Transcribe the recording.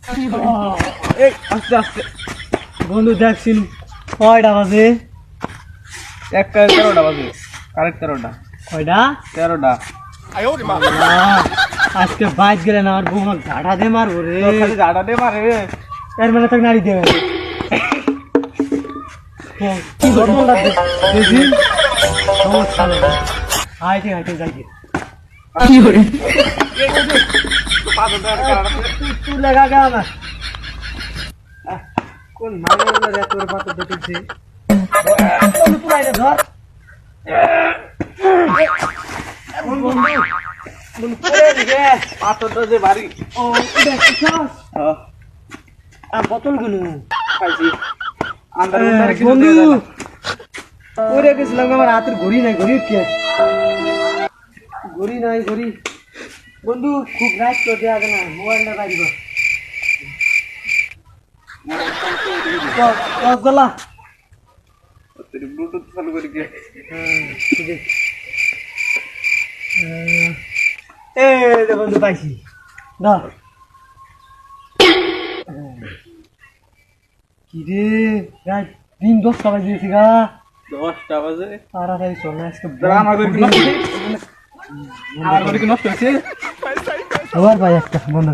এই আস্তে আস্তে বন্ধু দেখছিন কয়টা বাজে? 13টা বাজে, কারেক্ট 13টা। কয়টা? 13টা। আজকে বাইক গেলে না আমার বউ আমার ঝাড়া দিয়ে মারবো রে। খালি ঝাড়া দিয়ে মারে এর মানে তো নাড়ি দেবে। কি বলবো দেখি সমস্যা নেই, হাইটে হাইটে যাই। কি করে তুই লাগা গা না কোন মানে রে তোর পাতা দেখেছি তুই আইরে ধর বন্ধু বন্ধু পড়ে রে পাতাটা যে ভারী। ও দেখছস? হ্যাঁ আ বোতল গুলো খাইছি আন্দার উন্দারে কিছু বন্ধু পড়ে গেছিলাম। আমার হাতের ঘড়ি নাই, ঘড়ি কি ঘড়ি নাই, ঘড়ি বন্ধু খুব রাত করে দেওয়া না, মোবাইলটা রাখব গলা ব্লুটুথ চালু করি কি। বন্ধু পাইছি না কি রে রাত দিন 10টা বাজে দিয়েছি গা। 10টা বাজে তাড়াতাড়ি চল না আজকে আমার ঘড়ি নষ্ট হয়েছে। আবার ভাই একটা বন্ধু